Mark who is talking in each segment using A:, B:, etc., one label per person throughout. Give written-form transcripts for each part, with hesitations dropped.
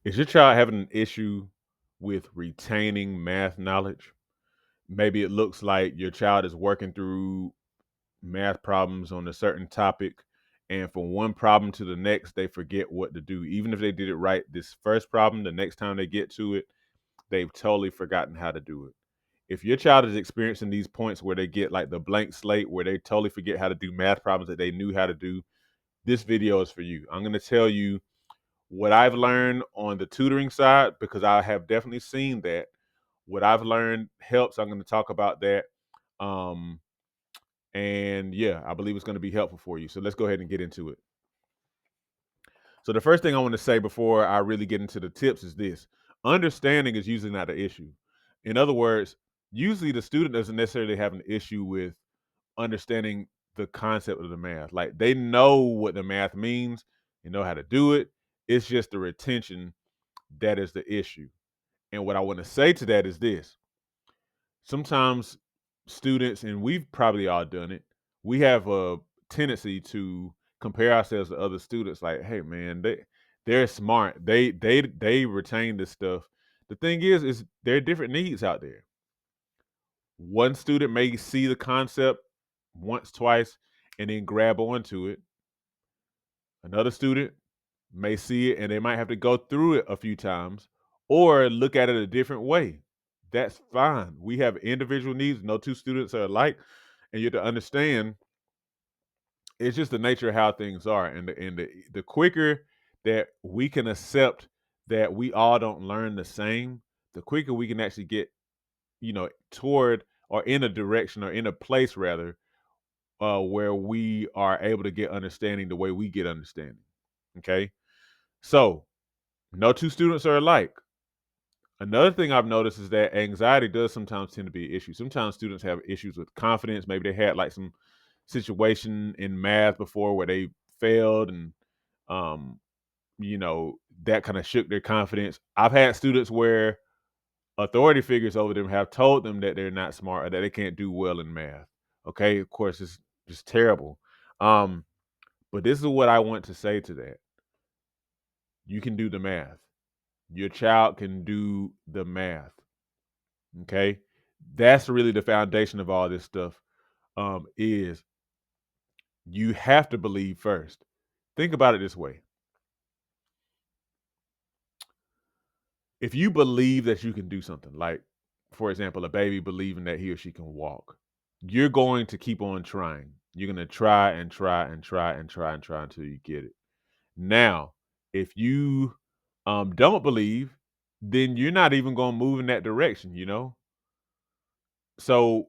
A: Is your child having an issue with retaining math knowledge? Maybe it looks like your child is working through math problems on a certain topic, and from one problem to the next, they forget what to do. Even if they did it right this first problem, the next time they get to it, they've totally forgotten how to do it. If your child is experiencing these points where they get like the blank slate, where they totally forget how to do math problems that they knew how to do, this video is for you. I'm going to tell you what I've learned on the tutoring side, because I have definitely seen that. What I've learned helps. I'm going to talk about that. Um, and yeah, I believe it's going to be helpful for you. So let's go ahead and get into it. So the first thing I want to say before I really get into the tips is this: understanding is usually not an issue. In other words, usually the student doesn't necessarily have an issue with understanding the concept of the math. Like they know what the math means, they know how to do it. It's just the retention that is the issue. And what I want to say to that is this: sometimes students, and we've probably all done it, we have a tendency to compare ourselves to other students. Like, hey man, they're smart. They retain this stuff. The thing is there are different needs out there. One student may see the concept once, twice, and then grab onto it. Another student may see it and they might have to go through it a few times or look at it a different way. That's fine. We have individual needs. No two students are alike. And you have to understand it's just the nature of how things are. And the quicker that we can accept that we all don't learn the same, the quicker we can actually get, toward or in a direction or in a place rather, where we are able to get understanding the way we get understanding. Okay. So no two students are alike. Another thing I've noticed is that anxiety does sometimes tend to be an issue. Sometimes students have issues with confidence. Maybe they had like some situation in math before where they failed and um, that kind of shook their confidence. I've had students where authority figures over them have told them that they're not smart or that they can't do well in math. Okay, of course, it's just terrible. Um, but this is what I want to say to that. You can do the math. Your child can do the math. Okay. That's really the foundation of all this stuff. Is you have to believe first. Think about it this way. If you believe that you can do something, like, for example, a baby believing that he or she can walk, you're going to keep on trying. You're going to try and try and try and try and try until you get it. Now, if you don't believe, then you're not even going to move in that direction. So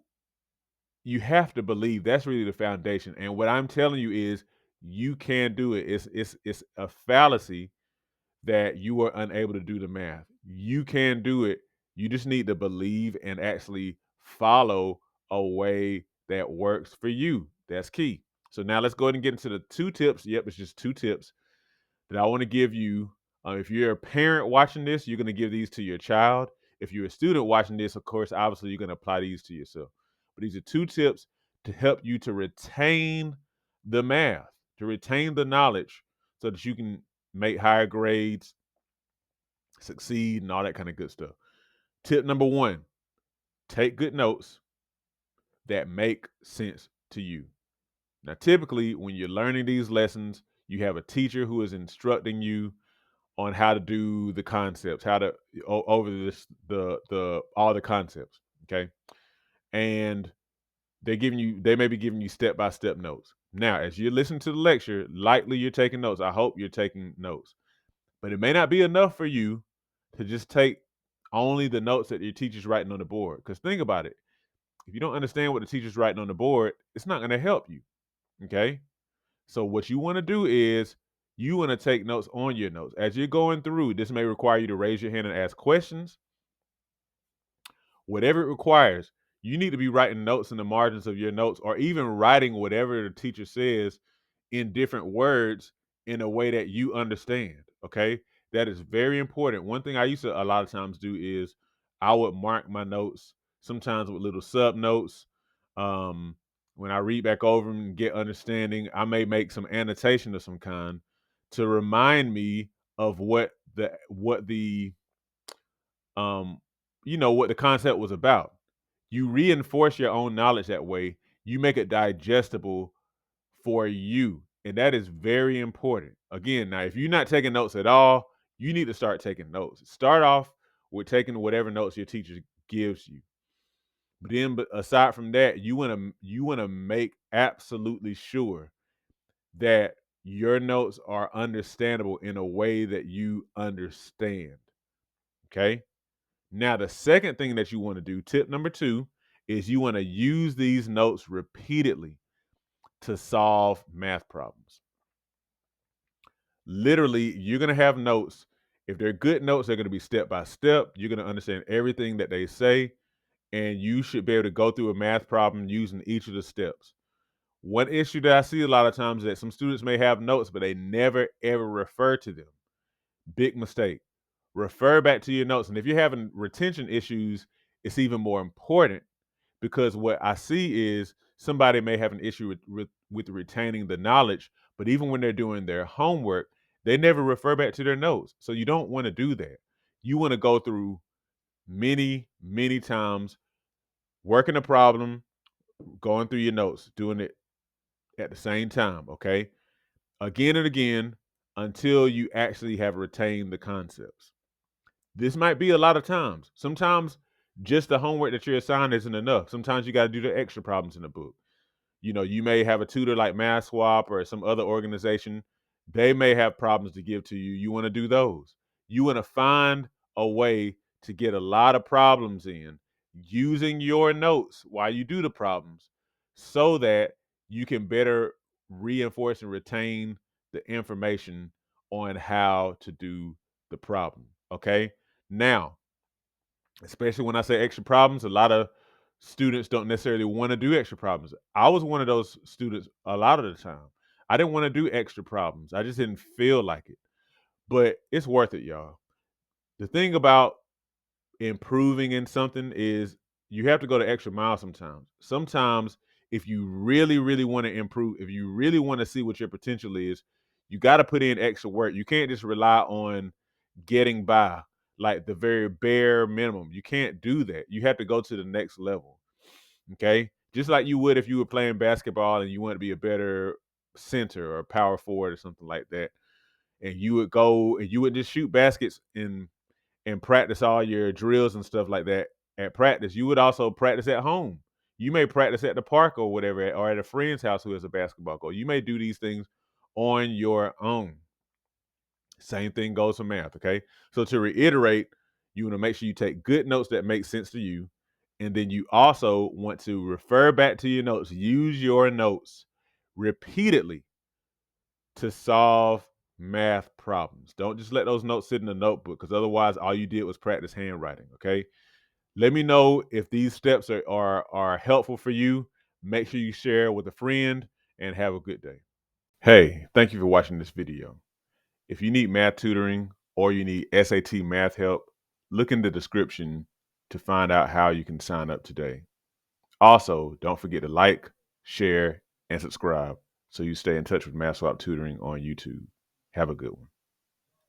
A: you have to believe. That's really the foundation. And what I'm telling you is you can do it. It's a fallacy that you are unable to do the math. You can do it. You just need to believe and actually follow a way that works for you. That's key. So now let's go ahead and get into the two tips. Yep, it's just two tips that I want to give you. If you're a parent watching this, you're going to give these to your child. If you're a student watching this, of course, obviously you're going to apply these to yourself. But these are two tips to help you to retain the math, to retain the knowledge so that you can make higher grades, succeed, and all that kind of good stuff. Tip number one: take good notes that make sense to you. Now, typically, when you're learning these lessons, you have a teacher who is instructing you on how to do the concepts, how to over this the all the concepts. Okay, and they may be giving you step by step notes. Now, as you listen to the lecture, likely you're taking notes. I hope you're taking notes, but it may not be enough for you to just take only the notes that your teacher's writing on the board. Because think about it: if you don't understand what the teacher's writing on the board, it's not going to help you. Okay, so what you want to do is you want to take notes on your notes. As you're going through, this may require you to raise your hand and ask questions. Whatever it requires, you need to be writing notes in the margins of your notes or even writing whatever the teacher says in different words in a way that you understand. Okay. That is very important. One thing I used to a lot of times do is I would mark my notes sometimes with little sub notes. Um, when I read back over them and get understanding, I may make some annotation of some kind to remind me of what the um what the concept was about. You reinforce your own knowledge that way. You make it digestible for you. And that is very important. Again, now if you're not taking notes at all, you need to start taking notes. Start off with taking whatever notes your teacher gives you. But then, aside from that, you want to make absolutely sure that your notes are understandable in a way that you understand. Okay. Now, the second thing that you want to do, tip number 2, is you want to use these notes repeatedly to solve math problems. Literally, you're going to have notes. If they're good notes, they're going to be step by step. You're going to understand everything that they say, and you should be able to go through a math problem using each of the steps. One issue that I see a lot of times is that some students may have notes, but they never ever refer to them. Big mistake. Refer back to your notes. And if you're having retention issues, it's even more important, because what I see is somebody may have an issue with retaining the knowledge, but even when they're doing their homework, they never refer back to their notes. So you don't want to do that. You want to go through many, many times, working a problem, going through your notes, doing it at the same time, okay? Again and again until you actually have retained the concepts. This might be a lot of times. Sometimes just the homework that you're assigned isn't enough. Sometimes you got to do the extra problems in the book. You may have a tutor like Math Swap or some other organization. They may have problems to give to you. You want to do those. You want to find a way to get a lot of problems in using your notes while you do the problems, so that you can better reinforce and retain the information on how to do the problem. Okay. Now, especially when I say extra problems, a lot of students don't necessarily want to do extra problems. I was one of those students a lot of the time. I didn't want to do extra problems. I just didn't feel like it. But it's worth it, y'all. The thing about improving in something is you have to go the extra mile sometimes. Sometimes, if you really, really want to improve, if you really want to see what your potential is, you got to put in extra work. You can't just rely on getting by, like the very bare minimum. You can't do that. You have to go to the next level. Okay. Just like you would if you were playing basketball and you want to be a better center or power forward or something like that. And you would go and you would just shoot baskets and practice all your drills and stuff like that at practice. You would also practice at home. You may practice at the park or whatever, or at a friend's house who has a basketball court. You may do these things on your own. Same thing goes for math, okay? So to reiterate, you want to make sure you take good notes that make sense to you. And then you also want to refer back to your notes. Use your notes repeatedly to solve math problems. Don't just let those notes sit in the notebook, because otherwise all you did was practice handwriting, okay? Let me know if these steps are helpful for you. Make sure you share with a friend, and have a good day. Hey, thank you for watching this video. If you need math tutoring or you need SAT math help, look in the description to find out how you can sign up today. Also, don't forget to like, share, and subscribe so you stay in touch with Math Swap Tutoring on YouTube. Have a good one.